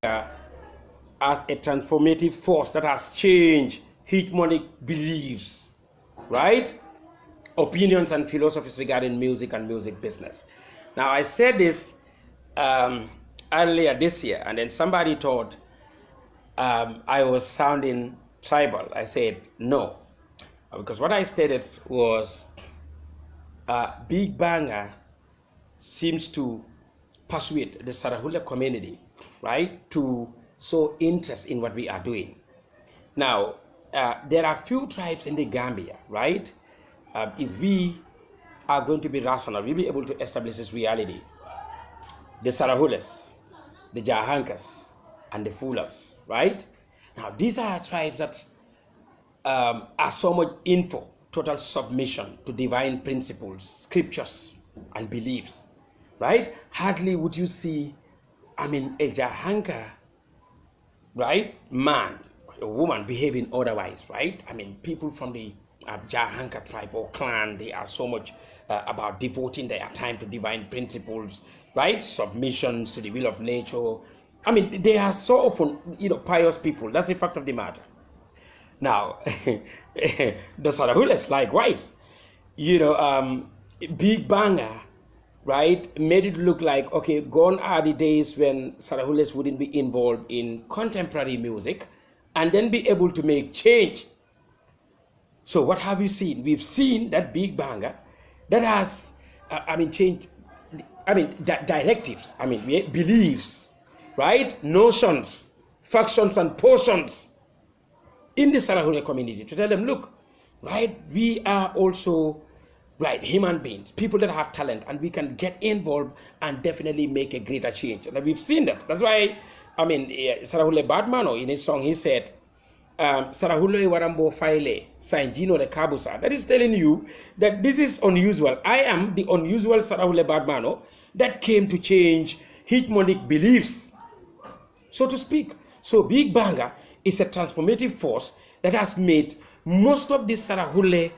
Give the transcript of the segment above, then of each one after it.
as a transformative force that has changed hegemonic beliefs, right? Opinions and philosophies regarding music and music business. Now, I said this earlier this year, and then somebody thought I was sounding tribal. I said no, because what I stated was Big Banga seems to persuade the Sarahule community, right, to show interest in what we are doing. Now, there are few tribes in the Gambia, right? If we are going to be rational, we'll be able to establish this reality. The Sarahules, the Jahankas, and the Fulas, right? Now, these are tribes that are so much info, total submission to divine principles, scriptures, and beliefs, right? Hardly would you see, a Jahanka, right, man, a woman behaving otherwise, right? People from the Jahanka tribe or clan, they are so much about devoting their time to divine principles, right? Submissions to the will of nature. They are so often, pious people. That's the fact of the matter. Now, the Sarahules, likewise, Big Banga, right, made it look like, okay, gone are the days when Sarahules wouldn't be involved in contemporary music and then be able to make change. So what have we seen? We've seen that Big Banga that has, changed, directives, beliefs, right? Notions, factions and portions in the Sarahule community to tell them, look, right, we are also, right, human beings, people that have talent, and we can get involved and definitely make a greater change. And we've seen that. That's why, Sarahule Badmano, in his song, he said, Sarahule Warambo Faile, Sanjino le Kabusa. That is telling you that this is unusual. I am the unusual Sarahule Badmano that came to change hegemonic beliefs, so to speak. So Big Banga is a transformative force that has made most of the Sarahule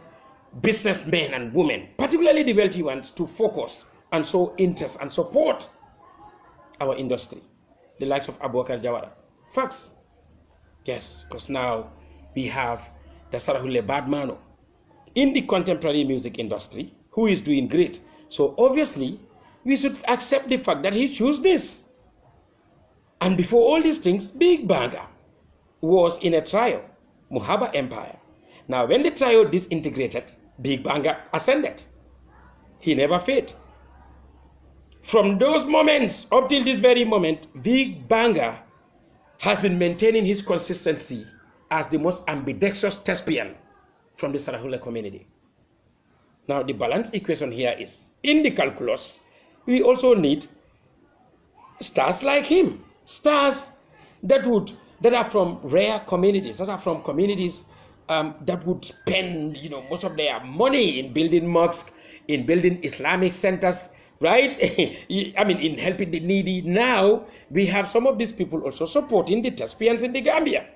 businessmen and women, particularly the wealthy ones, to focus and show interest and support our industry, the likes of Abubakar Jawara. Facts. Yes, because now we have the Sarahule Badmano in the contemporary music industry who is doing great. So obviously, we should accept the fact that he chose this. And before all these things, Big Banga was in a trio, Muhaba Empire. Now, when the trio disintegrated, Big Banga ascended. He never failed. From those moments up till this very moment, Big Banga has been maintaining his consistency as the most ambidextrous thespian from the Sarahule community. Now, the balance equation here is, in the calculus, we also need stars like him, stars that are from rare communities, that are from communities that would spend, most of their money in building mosques, in building Islamic centers, right? In helping the needy. Now, we have some of these people also supporting the thespians in the Gambia,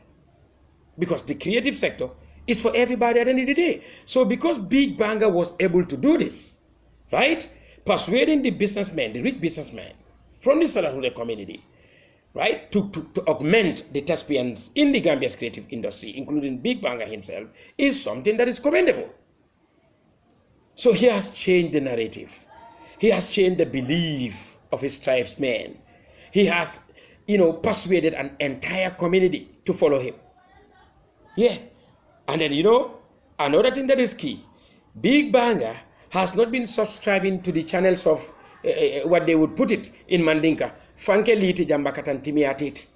because the creative sector is for everybody at the end of the day. So because Big Banga was able to do this, right, persuading the businessmen, the rich businessmen from the Sarahule community, right, to augment the thespians in the Gambia's creative industry, including Big Banga himself, is something that is commendable. So he has changed the narrative. He has changed the belief of his tribesmen. He has, persuaded an entire community to follow him. Yeah. And then, another thing that is key, Big Banga has not been subscribing to the channels of what they would put it in Mandinka. Fanke liti jambakatan timiatit.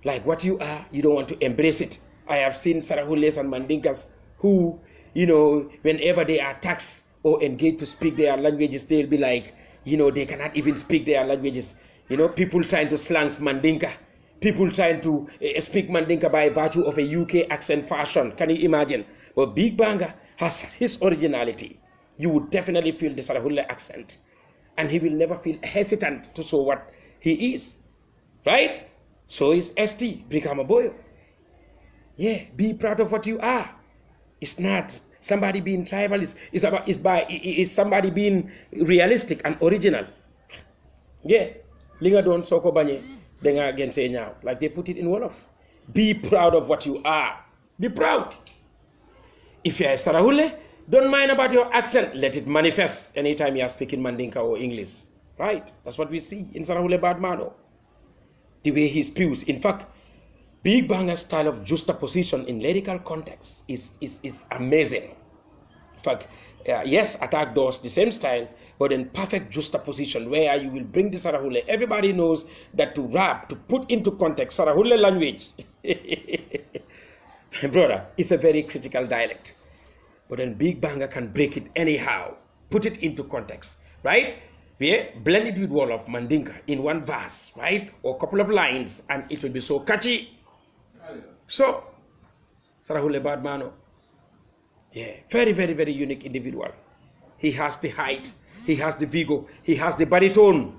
Like what you are, you don't want to embrace it. I have seen Sarahules and Mandinkas who, whenever they are taxed or engaged to speak their languages, they'll be like, they cannot even speak their languages. People trying to slang Mandinka. People trying to speak Mandinka by virtue of a UK accent fashion. Can you imagine? But Big Banga has his originality. You would definitely feel the Sarahule accent. And he will never feel hesitant to show what he is. Right? So is ST, Brikamaboyo. Yeah, be proud of what you are. It's not somebody being tribal. It's somebody being realistic and original. Yeah. Linga don soko banye. Denga again say now, like they put it in Wolof. Be proud of what you are. Be proud. If you're a Sarahule, don't mind about your accent. Let it manifest anytime you are speaking Mandinka or English. Right? That's what we see in Sarahule Badmano. The way he spews. In fact, Big Banga's style of juxtaposition in lyrical context is amazing. In fact, yes, Attack does the same style, but in perfect juxtaposition where you will bring the Sarahule. Everybody knows that to rap, to put into context Sarahule language, brother, it's a very critical dialect. But then Big Banga can break it anyhow, put it into context, right? Yeah, blend it with Wolof Mandinka in one verse, right? Or a couple of lines, and it will be so catchy. So, Sarahule Badmano, yeah, very, very, very unique individual. He has the height, he has the vigor, he has the baritone.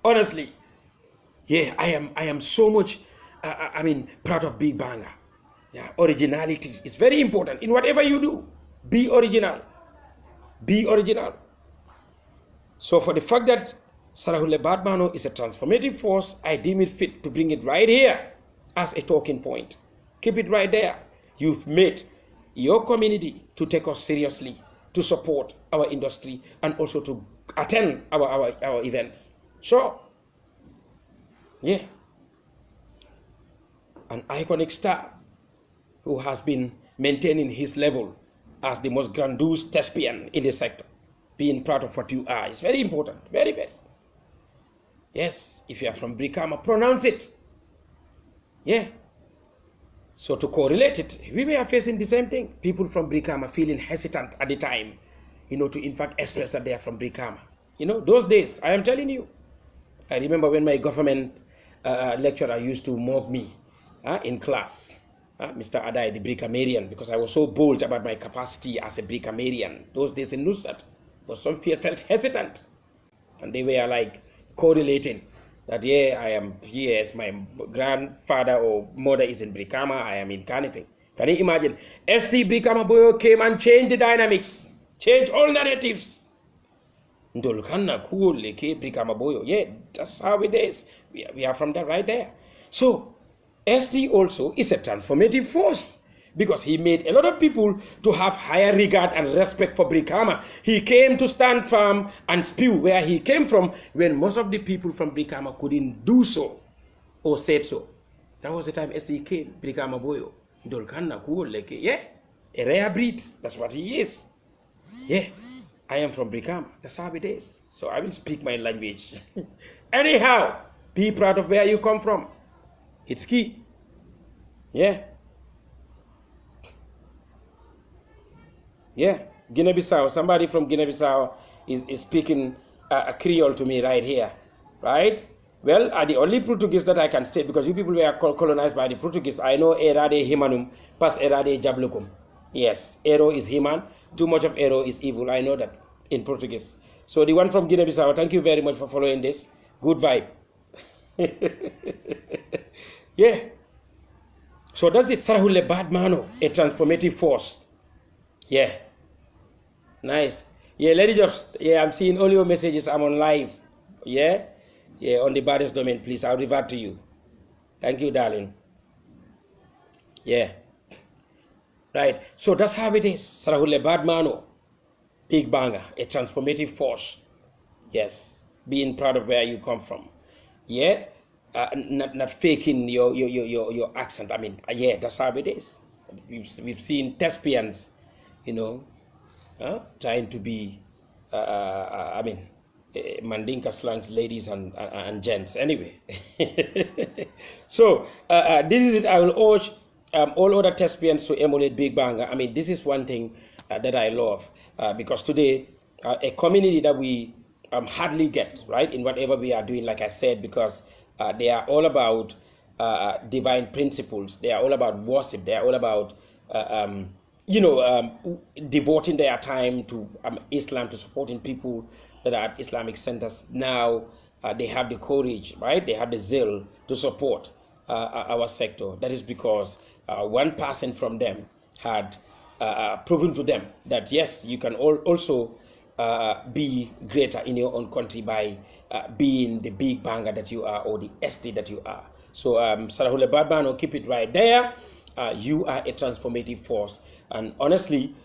Honestly, yeah, I am so much, proud of Big Banga. Yeah, originality is very important in whatever you do. Be original. Be original. So for the fact that Sarahule Badmano is a transformative force, I deem it fit to bring it right here as a talking point. Keep it right there. You've made your community to take us seriously, to support our industry, and also to attend our events. Sure. Yeah. An iconic star who has been maintaining his level as the most grandiose thespian in the sector. Being proud of what you are is very important. Very, very. Yes, if you are from Brikama, pronounce it. Yeah. So to correlate it, we were facing the same thing. People from Brikama feeling hesitant at the time, to in fact express that they are from Brikama. Those days, I am telling you. I remember when my government lecturer used to mock me in class. Mr. Adai, the Brikamarian, because I was so bold about my capacity as a Brikamarian. Those days in Nusrat. But some felt hesitant. And they were like correlating that, yeah, I am, yes, my grandfather or mother is in Brikama, I am in Kanifing. Can you imagine? ST Brikama Boyo came and changed the dynamics, changed all narratives. Ndolkana, cool, Brikama Boyo. Yeah, that's how it is. We are from that right there. So, ST also is a transformative force, because he made a lot of people to have higher regard and respect for Brikama. He came to stand firm and spew where he came from when most of the people from Brikama couldn't do so or said so. That was the time ST came, Brikama Boyo. Dolkanna cool, yeah, a rare breed. That's what he is. Yeah, I am from Brikama. That's how it is. So I will speak my language. Anyhow, be proud of where you come from. It's key. Yeah. Yeah, Guinea-Bissau, somebody from Guinea-Bissau is speaking a Creole to me right here, right? Well, are the only Portuguese that I can state, because you people were colonized by the Portuguese. I know erade himanum, pas erade jablukum. Yes, ero is human, too much of ero is evil. I know that in Portuguese. So the one from Guinea-Bissau, thank you very much for following this. Good vibe. Yeah. So that's it, Sarahule Badmano, a transformative force. Yeah. Nice. Yeah, DJobs. Yeah, I'm seeing all your messages. I'm on live. Yeah. Yeah, on the baddest domain, please. I'll revert to you. Thank you, darling. Yeah. Right. So that's how it is. Sarahule Badmano, Big Banga, a transformative force. Yes. Being proud of where you come from. Yeah. Not faking your accent. I mean, yeah, that's how it is. We've seen thespians, trying to be, Mandinka slangs, ladies and gents. Anyway, so this is it. I will urge all other thespians to emulate Big Banga. I mean, this is one thing that I love, because today, a community that we hardly get, right, in whatever we are doing, like I said, because they are all about divine principles. They are all about worship. They are all about, devoting their time to Islam, to supporting people that are at Islamic centers. Now they have the courage, right? They have the zeal to support our sector. That is because one person from them had proven to them that, yes, you can also be greater in your own country by being the big banger that you are or the ST that you are. So Sarahule Badbano, keep it right there. You are a transformative force. And honestly,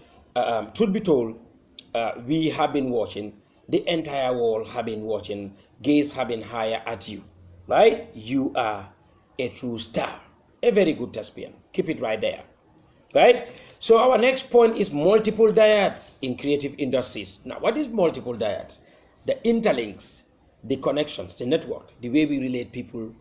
truth be told, we have been watching, the entire world have been watching, gaze have been higher at you, right? You are a true star, a very good thespian. Keep it right there, right? So our next point is multiple dyads in creative industries. Now, what is multiple dyads? The interlinks, the connections, the network, the way we relate people